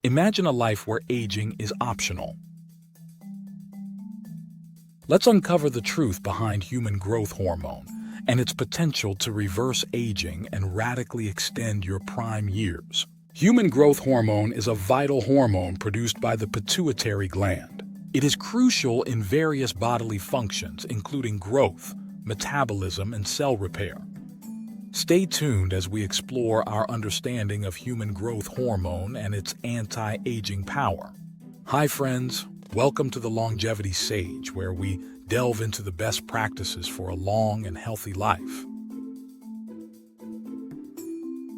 Imagine a life where aging is optional. Let's uncover the truth behind human growth hormone and its potential to reverse aging and radically extend your prime years. Human growth hormone is a vital hormone produced by the pituitary gland. It is crucial in various bodily functions, including growth, metabolism, and cell repair. Stay tuned as we explore our understanding of human growth hormone and its anti-aging power. Hi friends, welcome to the Longevity Sage, where we delve into the best practices for a long and healthy life.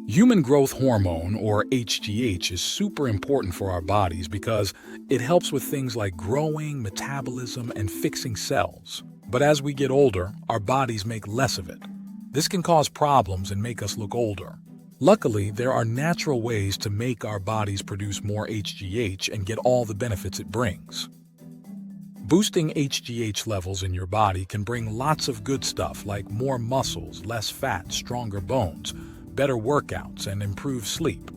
Human growth hormone, or HGH, is super important for our bodies because it helps with things like growing, metabolism, and fixing cells. But as we get older, our bodies make less of it. This can cause problems and make us look older. Luckily, there are natural ways to make our bodies produce more HGH and get all the benefits it brings. Boosting HGH levels in your body can bring lots of good stuff like more muscles, less fat, stronger bones, better workouts, and improved sleep.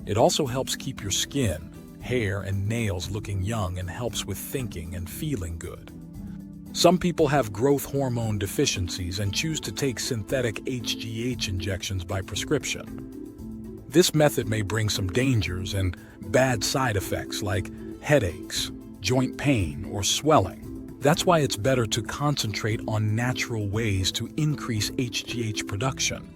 It also helps keep your skin, hair, and nails looking young and helps with thinking and feeling good. Some people have growth hormone deficiencies and choose to take synthetic HGH injections by prescription. This method may bring some dangers and bad side effects like headaches, joint pain, or swelling. That's why it's better to concentrate on natural ways to increase HGH production.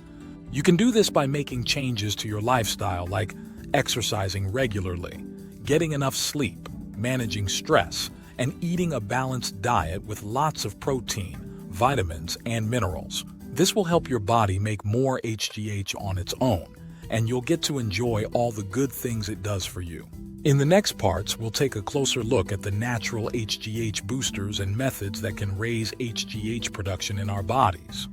You can do this by making changes to your lifestyle like exercising regularly, getting enough sleep, managing stress, and eating a balanced diet with lots of protein, vitamins, and minerals. This will help your body make more HGH on its own, and you'll get to enjoy all the good things it does for you. In the next parts, we'll take a closer look at the natural HGH boosters and methods that can raise HGH production in our bodies.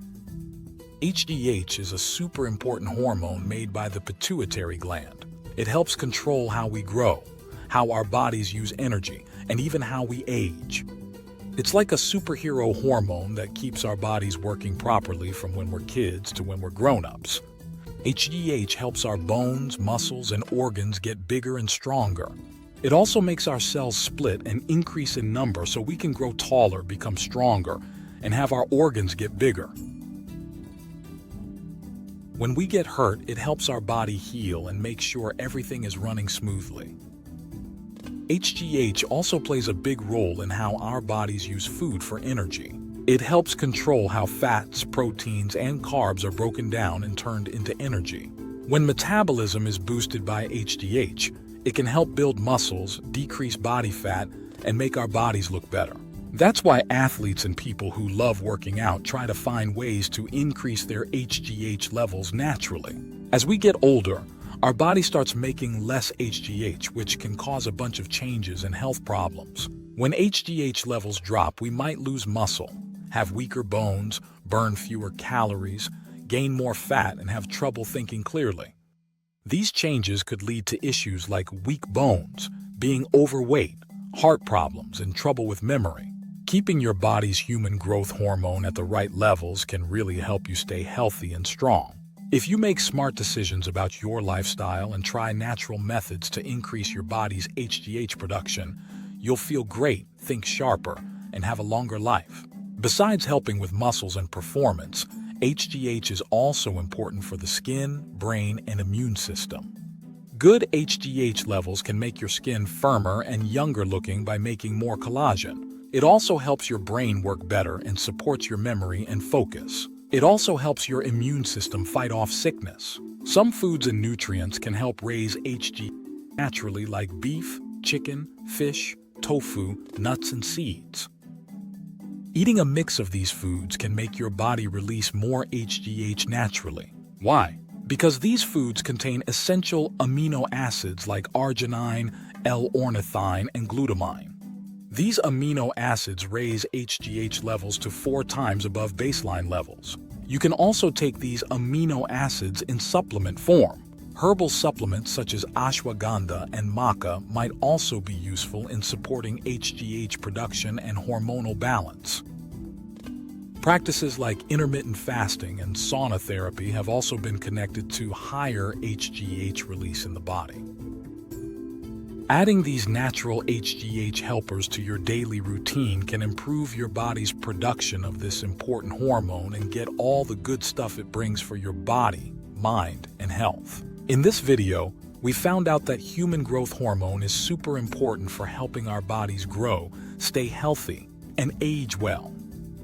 HGH is a super important hormone made by the pituitary gland. It helps control how we grow, how our bodies use energy, and even how we age. It's like a superhero hormone that keeps our bodies working properly from when we're kids to when we're grown-ups. HGH helps our bones, muscles, and organs get bigger and stronger. It also makes our cells split and increase in number so we can grow taller, become stronger, and have our organs get bigger. When we get hurt, it helps our body heal and make sure everything is running smoothly. HGH also plays a big role in how our bodies use food for energy. It helps control how fats, proteins, and carbs are broken down and turned into energy. When metabolism is boosted by HGH, it can help build muscles, decrease body fat, and make our bodies look better. That's why athletes and people who love working out try to find ways to increase their HGH levels naturally. As we get older, our body starts making less HGH, which can cause a bunch of changes and health problems. When HGH levels drop, we might lose muscle, have weaker bones, burn fewer calories, gain more fat, and have trouble thinking clearly. These changes could lead to issues like weak bones, being overweight, heart problems, and trouble with memory. Keeping your body's human growth hormone at the right levels can really help you stay healthy and strong. If you make smart decisions about your lifestyle and try natural methods to increase your body's HGH production, you'll feel great, think sharper, and have a longer life. Besides helping with muscles and performance, HGH is also important for the skin, brain, and immune system. Good HGH levels can make your skin firmer and younger looking by making more collagen. It also helps your brain work better and supports your memory and focus. It also helps your immune system fight off sickness. Some foods and nutrients can help raise HGH naturally, like beef, chicken, fish, tofu, nuts, and seeds. Eating a mix of these foods can make your body release more HGH naturally. Why? Because these foods contain essential amino acids like arginine, L-ornithine, and glutamine. These amino acids raise HGH levels to 4 times above baseline levels. You can also take these amino acids in supplement form. Herbal supplements such as ashwagandha and maca might also be useful in supporting HGH production and hormonal balance. Practices like intermittent fasting and sauna therapy have also been connected to higher HGH release in the body. Adding these natural HGH helpers to your daily routine can improve your body's production of this important hormone and get all the good stuff it brings for your body, mind, and health. In this video, we found out that human growth hormone is super important for helping our bodies grow, stay healthy, and age well.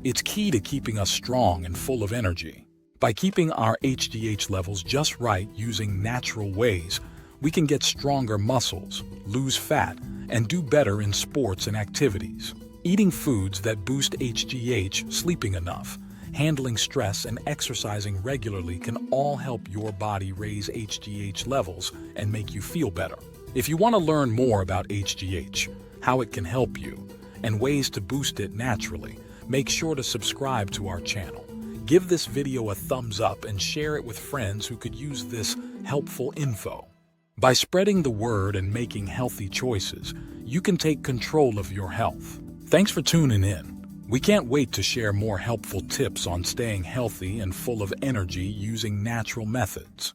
It's key to keeping us strong and full of energy. By keeping our HGH levels just right using natural ways, we can get stronger muscles, lose fat, and do better in sports and activities. Eating foods that boost HGH, sleeping enough, handling stress, and exercising regularly can all help your body raise HGH levels and make you feel better. If you want to learn more about HGH, how it can help you, and ways to boost it naturally, make sure to subscribe to our channel. Give this video a thumbs up and share it with friends who could use this helpful info. By spreading the word and making healthy choices, you can take control of your health. Thanks for tuning in. We can't wait to share more helpful tips on staying healthy and full of energy using natural methods.